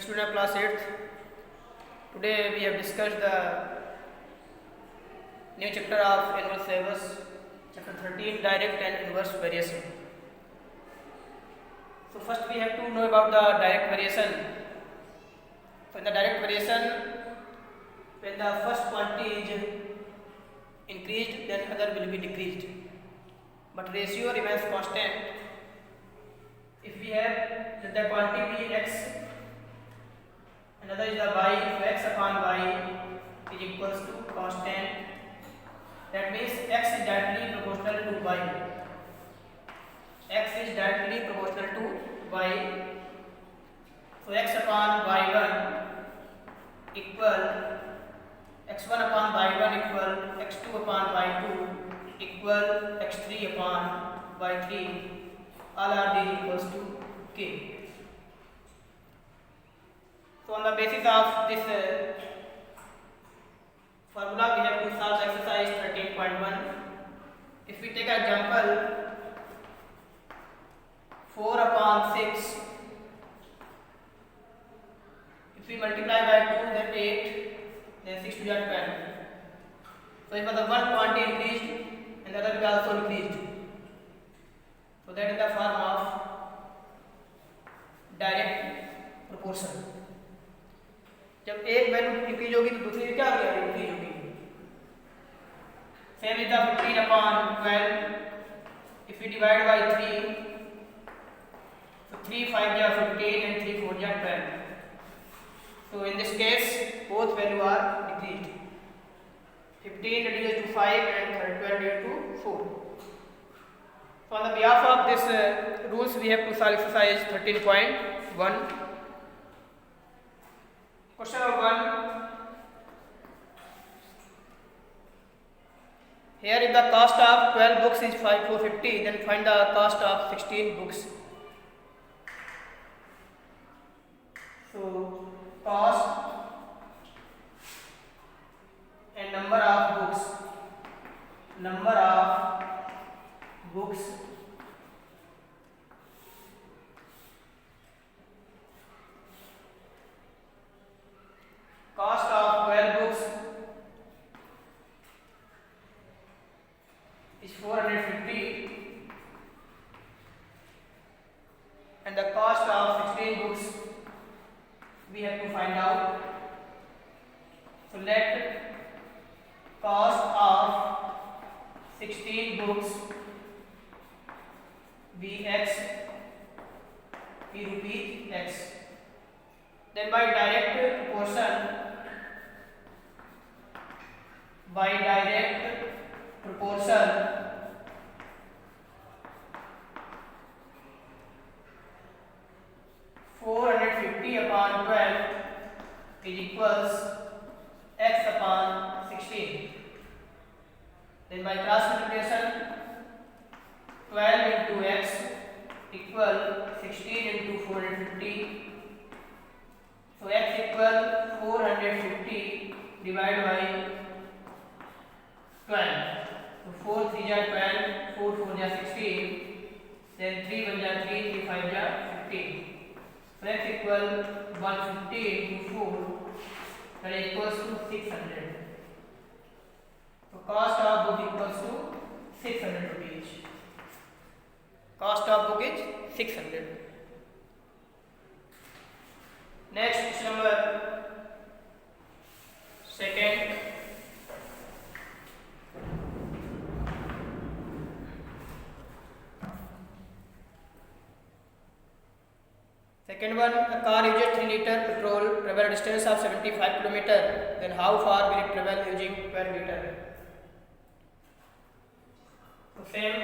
student of class 8th. Today we have discussed the new chapter of annual syllabus, chapter 13, direct and inverse variation. So first we have to know about the direct variation. So in the direct variation, when the first quantity is increased, then other will be decreased, but ratio remains constant. If we have the quantity be x, another is the y, if x upon y is equals to constant, that means x is directly proportional to y. X is directly proportional to y. So x upon y1 equal x1 upon y1 equal x2 upon y2 equal x3 upon y3. All are these equals to k. So on the basis of this formula, we have to solve exercise 13.1. If we take an example 4 upon 6, if we multiply by 2, then 8, then 6 to the 12. So if the one quantity increased and the other will also increased, so that is the form of direct proportion. जब एक value increase होगी तो दूसरी क्या हो जाएगी, increase होगी. Same is the 15 upon 12. If we divide by 3, so 3 5 ja 15 and 3 4 ja 12. So in this case both value are decreased. 15 reduced to 5 and 12 reduced to 4. So on the behalf of this rules, we have to solve exercise 13.1. Question number 1. Here if the cost of 12 books is 450, then find the cost of 16 books. So cost and number of books. Number of books cost of 12 books is 450 and the cost of 16 books we have to find out. So let cost of 16 books be x, be rupees x. Then by direct proportion, 450 upon 12 is equals x upon 16. Then by cross multiplication, 12 into x equal 16 into 450. So x equal 450 divided by 12. So 4 3 ja 12, 4 4 ja 16, then 3 1 ja 3, 3 5 ja 15. So x equal 150 into 4, that equals to 600. So cost of book equals to 600 rupees. Cost of book is 600. Next question number 2. Second one, a car uses 3 liter petrol, travel a distance of 75 km. Then how far will it travel using 12 liter? So same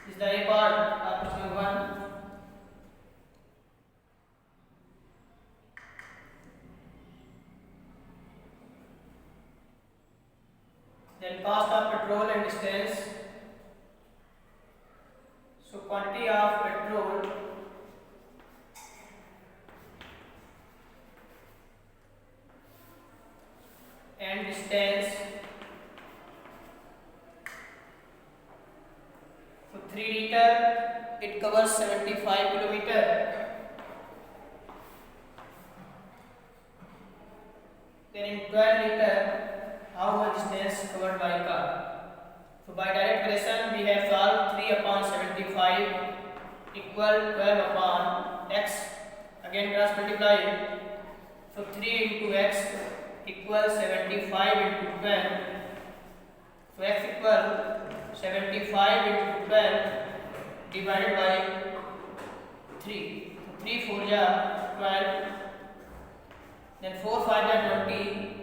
is the A part of question 1. Then cost of petrol and distance. So quantity of petrol and distance. So 3 liter, it covers 75 kilometer. then in 12 liter, how much distance covered by car? So by direct relation, we have solved 3 upon 75 equal 12 upon x. Again cross multiply. So 3 into x equals 75 into 12. So x equal 75 into 12 divided by 3. So 3 4 ja 12. Then 4 5 ja 20.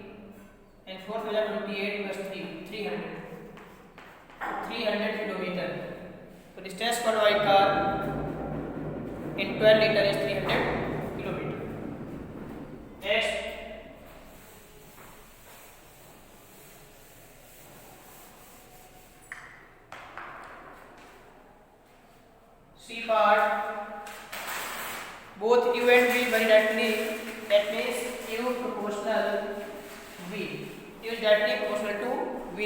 And 4 5 ja 28 plus 3 300. 300 kilometer. So distance covered by car in 12 liter is 300 kilometer. Next, C part. Both U and V vary directly. That means U proportional V. U is directly proportional to V.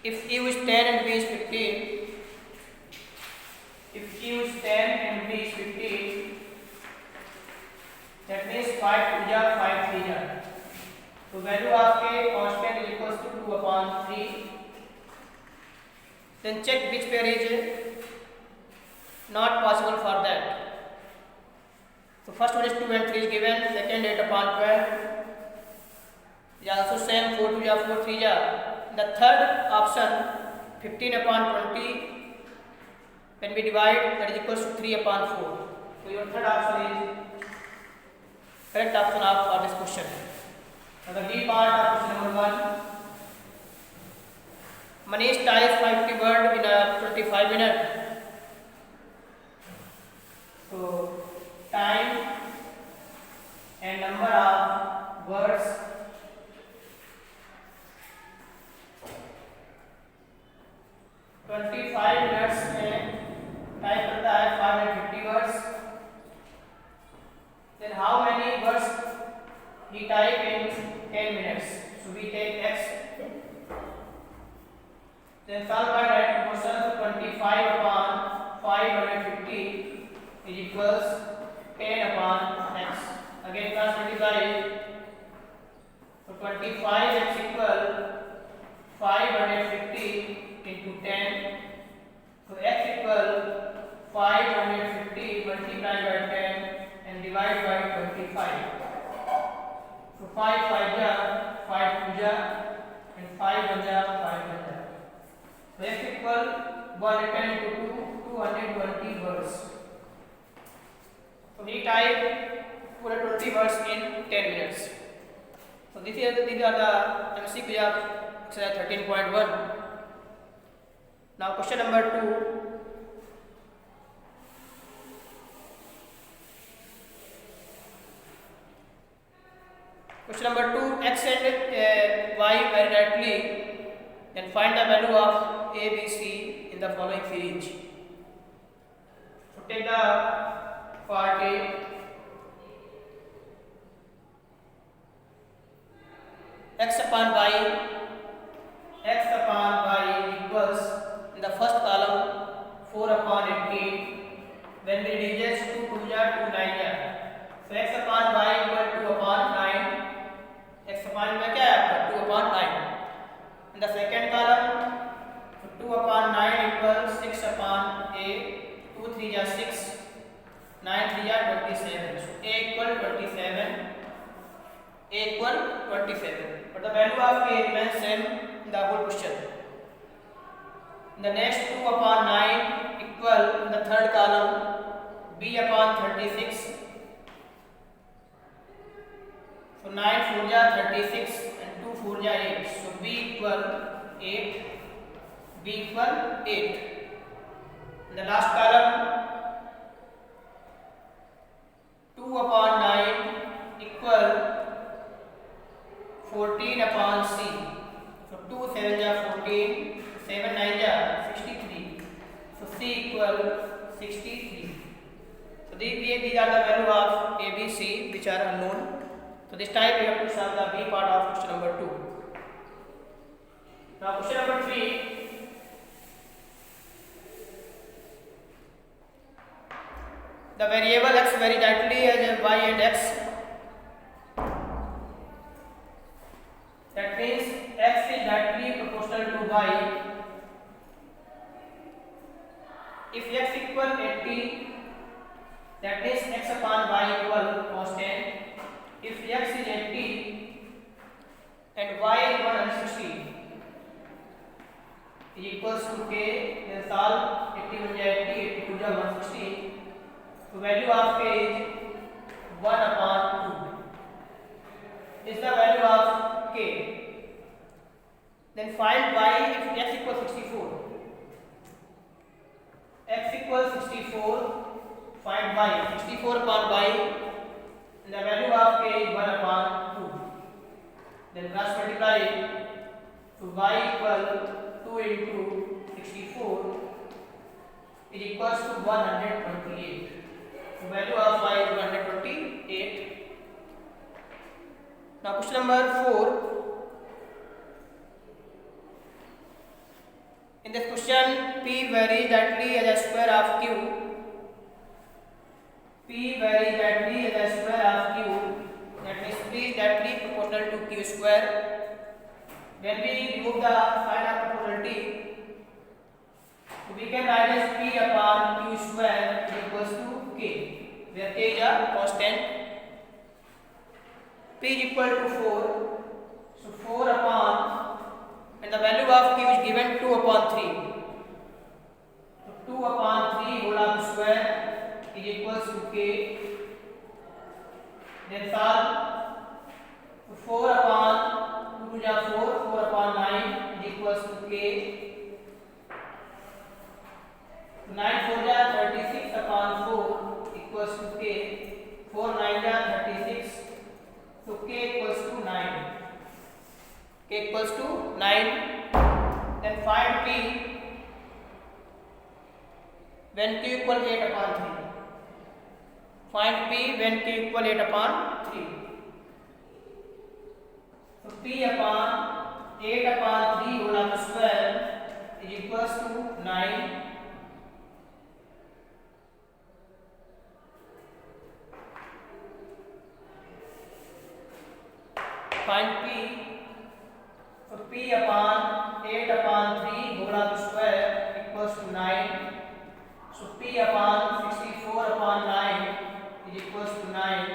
If U is 10 and V is 15, if U is 10 and V is 15, that means 5 2 ja 5 3 ja. So value of K constant is equals to 2 upon 3. Then check which pair is not possible for that. So first one is 2 and 3 is given, second 8 upon 12 is also same, 4 2 ja 4 3 ja. The third option 15 upon 20, when we divide, that is equals to 3 upon 4. So your third option is correct option of for this question. Now the B part of question number 1. Manish ties 50 bird in a 25 minutes. So time and number of birds minutes में type करता है 550 words. Then how many words he type in 10 minutes? So we take x. Then solve by that question. 25 upon 550 is equals 10 upon x. Again cross multiply. So 25 x equal 550 into 10. So x equal 550 multiplied by 10 and divide by 25. So 5 5 ja 5 2 ja and 5 1 ja 5 1 ja. So x equal 110 into 2 220 words. So we type 220 words in 10 minutes. So these are the MCQ of exercise 13.1. Now question number 2. Question number 2. X and y vary directly. Then find the value of A, B, C in the following series. So take the part A. X upon y equals, in the first column 4 upon 18. When we reduce 2 2 ja 2 9 ja. So x upon y equal 2 upon 9. x upon में क्या है आपका 2 upon 9. In the second column 2 upon 9 equals 6 upon a. 2 3 ja 6, 9 3 ja 27. So a equal 27. A equal 27. But the value of a remains same in the whole question. In the next 2 upon 9 equal, in the third column, b upon 36. So 9 4 ja 36 and 2 4 ja 8. So b equal 8. b equal 8. In the last column 2 upon 9 equal 14 upon c. So 2 7 ja 14, 7 9 ja 63. So c equal 63. So these are the value of a, b, c which are unknown. So this time we have to solve the b part of question number 2. Now question number 3. The variable x vary directly as y and x. is the value of k. Then find y if x equals 64. X equals 64. Find y. 64 upon y. And the value of k is 1 upon 2. Then cross multiply. So y equal 2 into 64 is equals to 128. So value of y is 128. Now question number 4. In this question, p varies directly as a square of q. P varies directly as a square of q. That means p is directly proportional to q square. When we remove the sign of proportionality, we can write as p upon q square is equals to k, where k is a constant. P is equal to 4. So 4 upon, and the value of q is given 2 upon 3. So 2 upon 3 whole of square is equals to k. Then solve. So 4 upon 2 to the 4, 4 upon 9 is equals to k. 9 4 ja 36 upon 4 equals to k. 4 9 ja 36. So k equals to 9. K equals to 9. Then find p when q equal 8 upon 3. Find p when q equal 8 upon 3. So p upon 8 upon 3 whole of square is equals to 9. Find p. So p upon 8 upon 3 whole of square equals to 9. So p upon 64 upon 9 is equals to 9.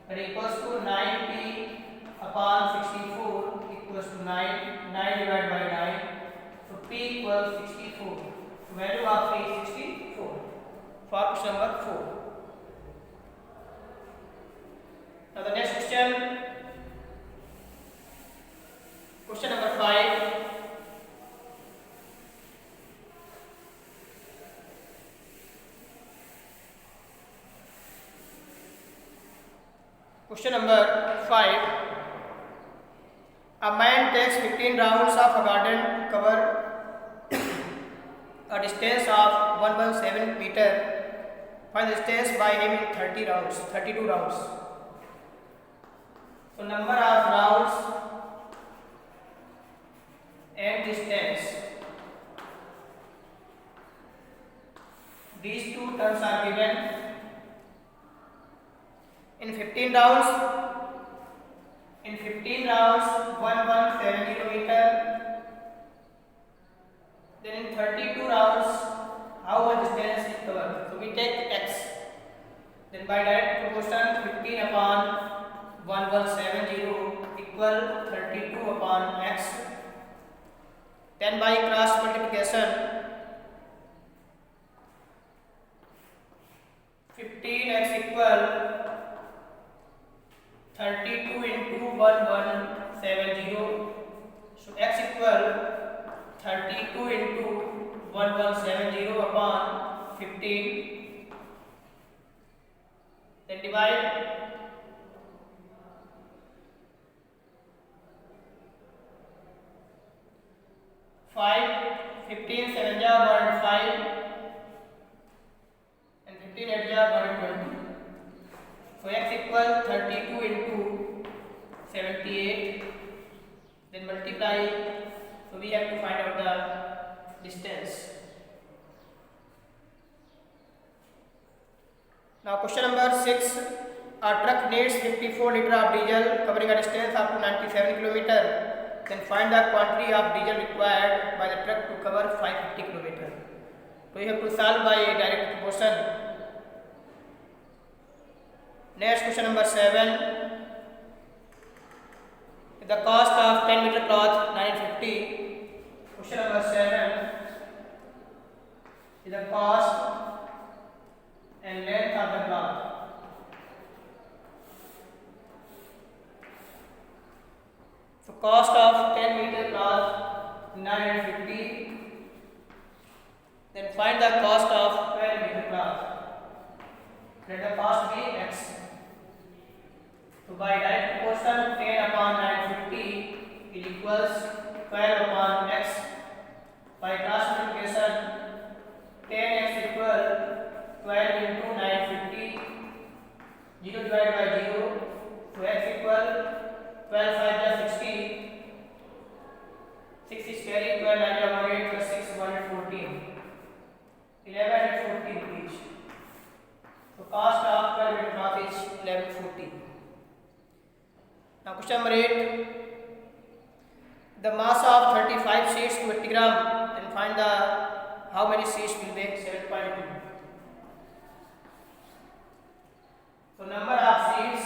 That equals to 9p upon 64 equals to 9. 9 divided by 9. So p equals 64. So value of p is 64. For question number 4. Now the next question. Question number 5. Question number 5. A man takes 15 rounds of a garden to cover a distance of 117 meter. Find the distance by him in 30 rounds, 32 rounds. So number of rounds and distance. These two terms are given. In 15 rounds, 117 meter. Then in 32 rounds, how much distance is covered? So we take x. Then by direct proportion, 15 upon 1170 equal 32 upon x. Then by cross multiplication, 15x equal 32 into 1170. So x equal 32 into 1170 upon 15. Then divide. 15 7 ja 105 and 15 8 ja 120. So x equal 32 into 78. Then multiply. So we have to find out the distance. Now question number 6. A truck needs 54 liter of diesel covering a distance up to 97 kilometer. Then find the quantity of diesel required by the truck to cover 550 km. So you have to solve by direct proportion. Next question number 7. The cost of 10 meter cloth 950. Question number 7 is the cost and length of the cloth. cost of 10 meter cloth 950. Then find the cost of 12 meter cloth. Let the cost be x. So by direct proportion 10 upon 950 is equals 12 upon x. By cross multiplication 10x equal 12 into 950, 0 divided by 0, so x equal 12 5 is 60, 6 is carry, 12 9 8 plus 6 114, 11 and 14 each. So cost of 12 meter cloth is 1140. Now question number 8. The mass of 35 sheets to 80 gram, and find the how many sheets will make 7.2. So number of sheets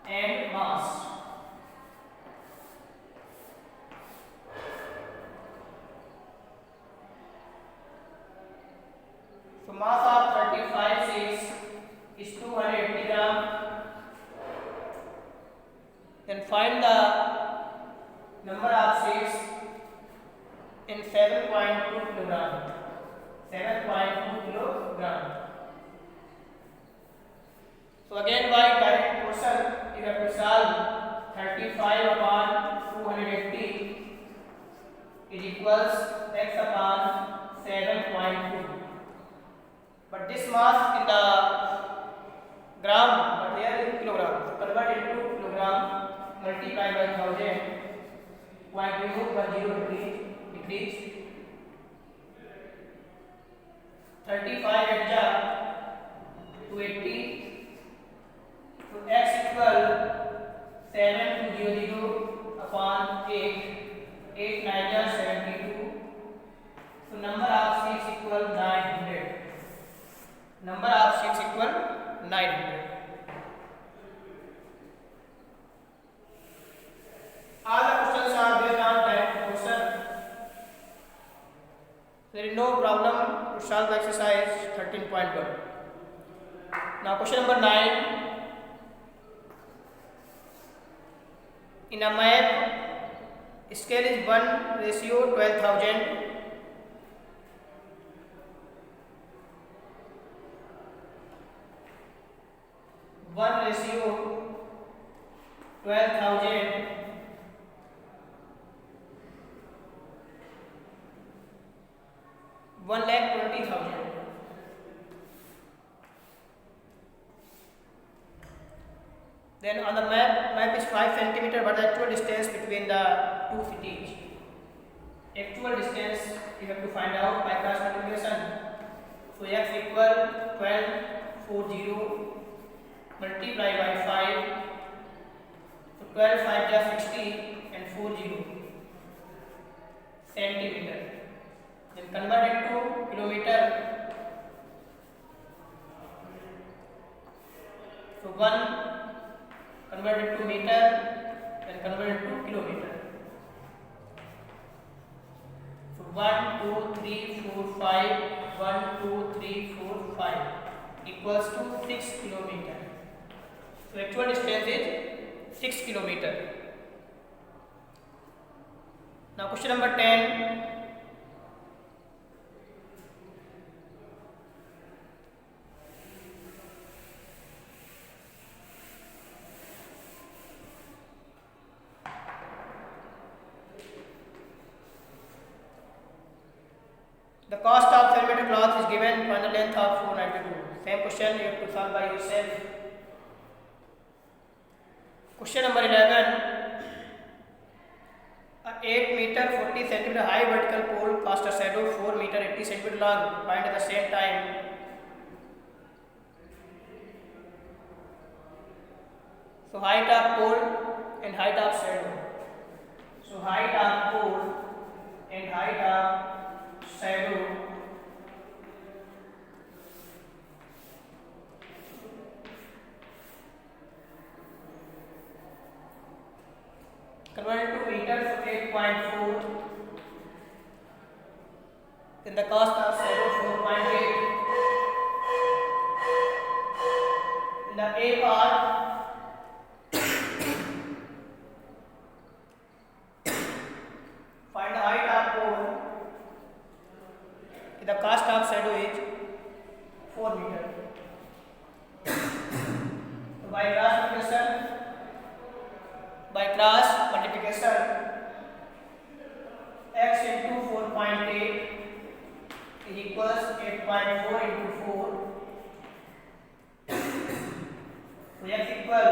and mass. So mass of 35 sheets is 280 gram. Then find the number of sheets in 7.2 kilogram. 7.2 kilogram. So again by direct proportion you have to solve 35 upon 280 is equals x upon 7.2. But this mass in the gram, but here in kilogram. So convert into kilogram, multiply by 1000. Point remove 10 decrease. 35 at 280. So x equal 7200 upon 8. 8 9 is 72. So number of sheets equal 900. Number of sheets equal 900. All the questions are based on direct proportion. There is no problem to solve exercise 13.1. Now question number 9. In a map, scale is 1:12,000. One ratio 12,000. One lakh 20,000. Then on the map is 5 centimeter, but the actual distance between the two cities. Actual distance you have to find out by cross multiplication. So x equal 1240 multiply by 5. So 12 5 is 60 and 40 centimeter. Then convert into kilometer. So 1 convert into meter and convert into kilometer. So 1 2 3 4 5 1 2 3 4 5 equals to 6 kilometer. So actual distance is 6 kilometer. Now question number 10. The cost of 7 meter cloth is given. Find the length of 492. Same question you have to solve by yourself. Question number 11. A 8 meter 40 centimeter high vertical pole cast a shadow 4 meter 80 centimeter long. Find at the same time. So height of pole and height of shadow. So height of pole and height of shadow converted to meters, so 8.4. Then the cost of shadow 4.8. In the A part by cross multiplication, x into 4.8 is equals 8.4 into 4. So x equal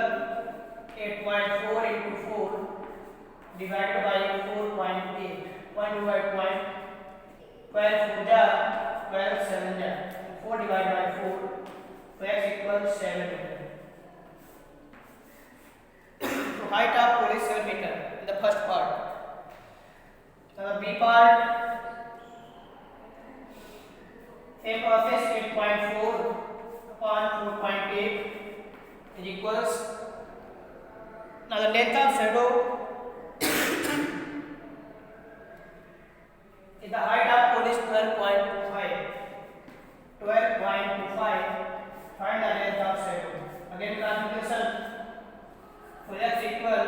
8.4 into 4 divided by 4.8. 1 divided by 12 4 ja 12 7 ja. 4 divided by 4. So x equals 7 meter. So height of pole is 7 meter in the first part. So the B part, same process, 8.4 upon 4.8 is equals, now the length of shadow is the height of pole is 12.25. 12.25, find the length of shadow. Again calculation. So x equal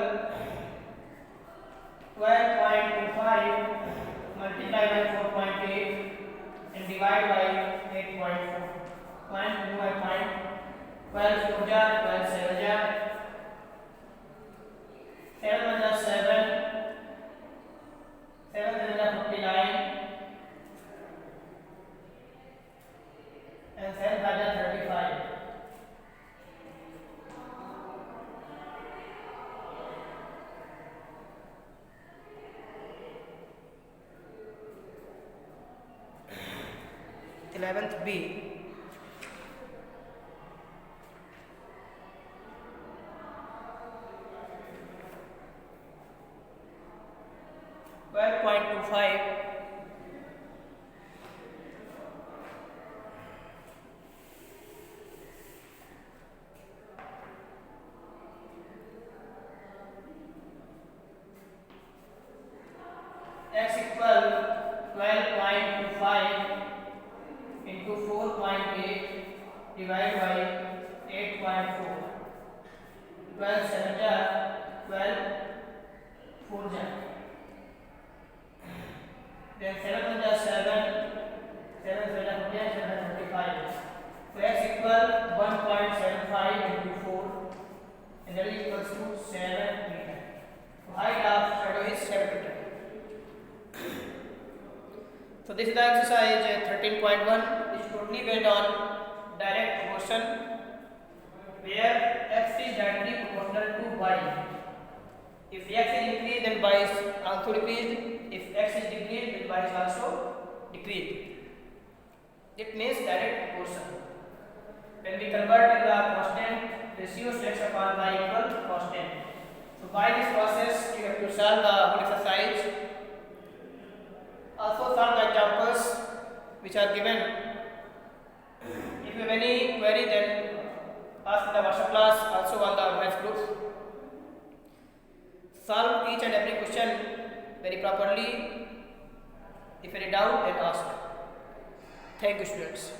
12.25 multiply by 4.8 and divide by 8.4. 0.2 by 12 4 ja 12 7 ja 7 1 ja 7 7 7 ja 59 and 7 5 ja 35. Eleventh B. X equal 12.25 into 4.8 divided by 8.4. 12 7 ja 12 4 ja. Then 7 1 ja 7 7 7 ja 35. So x equal 1.75 into 4 and that is equals to 7 meter. So height of shadow is 7 meter. So this is the exercise 13.1. This is totally based on direct proportion where x is directly proportional to y. If x is increased, then y is also decreased. If x is decreased, then y is also decreased. It means direct proportion. When we convert in the constant ratio, x upon y equal constant. So by this process, you have to solve the whole exercise. Also solve the examples which are given. If you have any query, then ask in the WhatsApp class, also on the maths group. Solve each and every question very properly. If any doubt, then ask. Thank you, students.